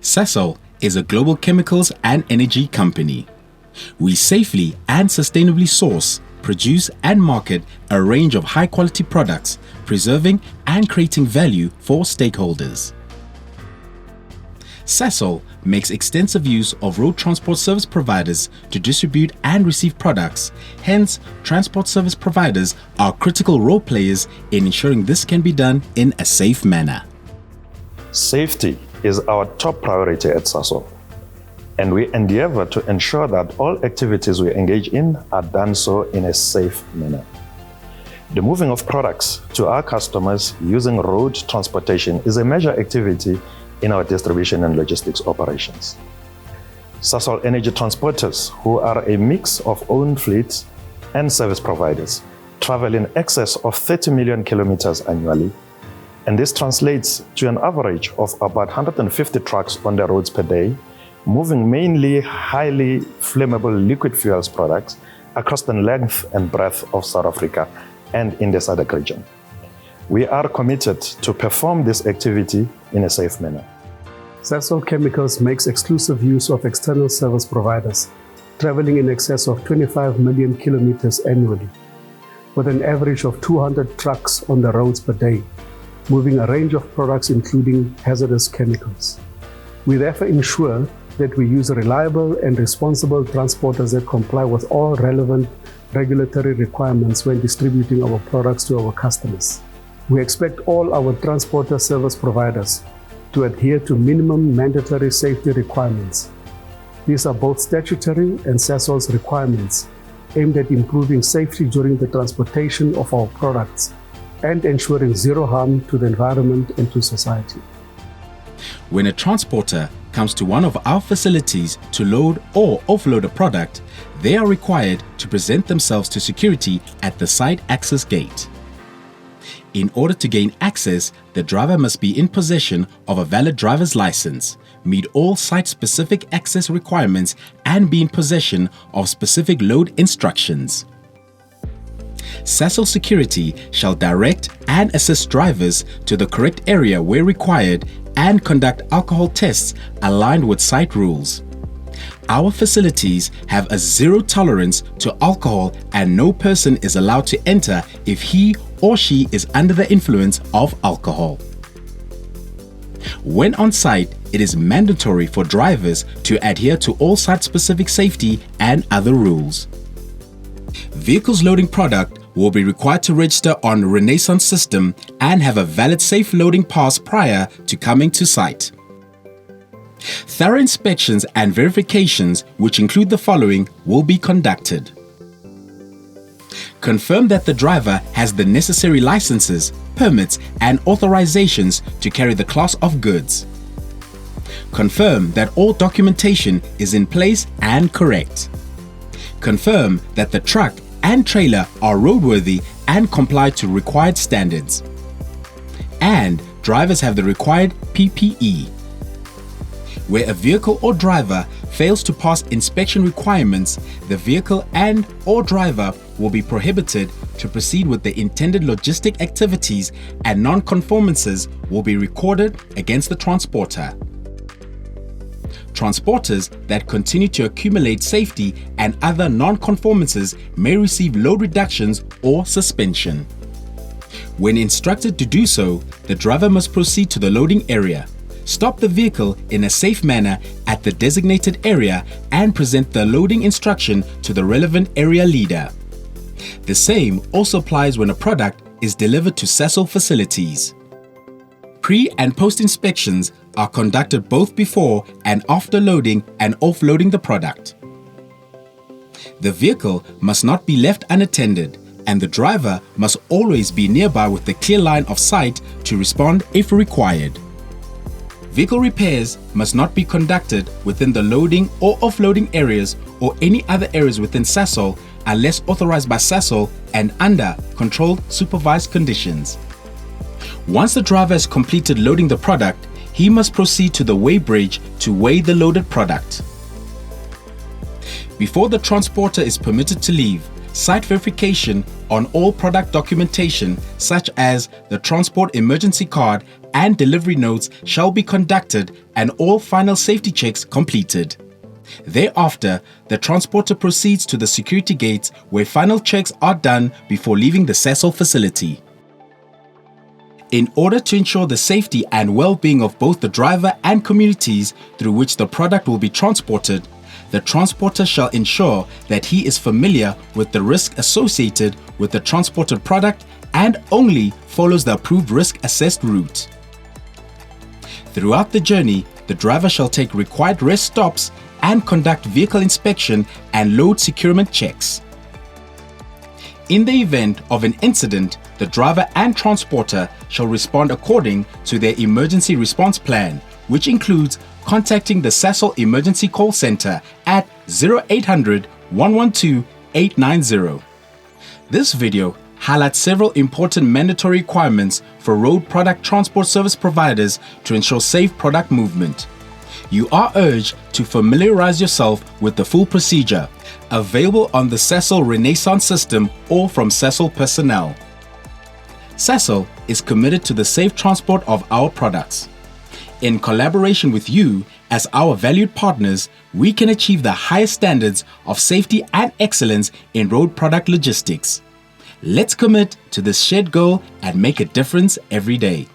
Sasol is a global chemicals and energy company. We safely and sustainably source, produce and market a range of high-quality products, preserving and creating value for stakeholders. Sasol makes extensive use of road transport service providers to distribute and receive products. Hence, transport service providers are critical role players in ensuring this can be done in a safe manner. Safety is our top priority at Sasol, and we endeavor to ensure that all activities we engage in are done so in a safe manner. The moving of products to our customers using road transportation is a major activity in our distribution and logistics operations. Sasol Energy Transporters, who are a mix of owned fleets and service providers, travel in excess of 30 million kilometers annually, and this translates to an average of about 150 trucks on the roads per day, moving mainly highly flammable liquid fuels products across the length and breadth of South Africa and in the SADC region. We are committed to perform this activity in a safe manner. Sasol Chemicals makes exclusive use of external service providers, traveling in excess of 25 million kilometers annually, with an average of 200 trucks on the roads per day, moving a range of products including hazardous chemicals. We therefore ensure that we use reliable and responsible transporters that comply with all relevant regulatory requirements when distributing our products to our customers. We expect all our transporter service providers to adhere to minimum mandatory safety requirements. These are both statutory and Sasol's requirements aimed at improving safety during the transportation of our products and ensuring zero harm to the environment and to society. When a transporter comes to one of our facilities to load or offload a product, they are required to present themselves to security at the site access gate. In order to gain access, the driver must be in possession of a valid driver's license, meet all site-specific access requirements, and be in possession of specific load instructions. Sasol Security shall direct and assist drivers to the correct area where required and conduct alcohol tests aligned with site rules. Our facilities have a zero tolerance to alcohol, and no person is allowed to enter if he or she is under the influence of alcohol. When on site, it is mandatory for drivers to adhere to all site-specific safety and other rules. Vehicles loading product will be required to register on Renaissance system and have a valid safe loading pass prior to coming to site. Thorough inspections and verifications, which include the following, will be conducted. Confirm that the driver has the necessary licenses, permits, and authorizations to carry the class of goods. Confirm that all documentation is in place and correct. Confirm that the truck and trailer are roadworthy and comply to required standards. And drivers have the required PPE. Where a vehicle or driver fails to pass inspection requirements, the vehicle and or driver will be prohibited to proceed with the intended logistic activities, and non-conformances will be recorded against the transporter. Transporters that continue to accumulate safety and other non-conformances may receive load reductions or suspension. When instructed to do so, the driver must proceed to the loading area, stop the vehicle in a safe manner at the designated area, and present the loading instruction to the relevant area leader. The same also applies when a product is delivered to Sasol facilities. Pre- and post-inspections are conducted both before and after loading and offloading the product. The vehicle must not be left unattended, and the driver must always be nearby with a clear line of sight to respond if required. Vehicle repairs must not be conducted within the loading or offloading areas or any other areas within Sasol unless authorized by Sasol and under controlled supervised conditions. Once the driver has completed loading the product, he must proceed to the weigh bridge to weigh the loaded product. Before the transporter is permitted to leave, site verification on all product documentation such as the transport emergency card and delivery notes shall be conducted and all final safety checks completed. Thereafter, the transporter proceeds to the security gates where final checks are done before leaving the Sasol facility. In order to ensure the safety and well-being of both the driver and communities through which the product will be transported, the transporter shall ensure that he is familiar with the risk associated with the transported product and only follows the approved risk-assessed route. Throughout the journey, the driver shall take required rest stops and conduct vehicle inspection and load securement checks. In the event of an incident, the driver and transporter shall respond according to their emergency response plan, which includes contacting the Sasol Emergency Call Center at 0800 112 890. This video highlights several important mandatory requirements for road product transport service providers to ensure safe product movement. You are urged to familiarize yourself with the full procedure, available on the Sasol Renaissance system or from Sasol personnel. Sasol is committed to the safe transport of our products. In collaboration with you as our valued partners, we can achieve the highest standards of safety and excellence in road product logistics. Let's commit to this shared goal and make a difference every day.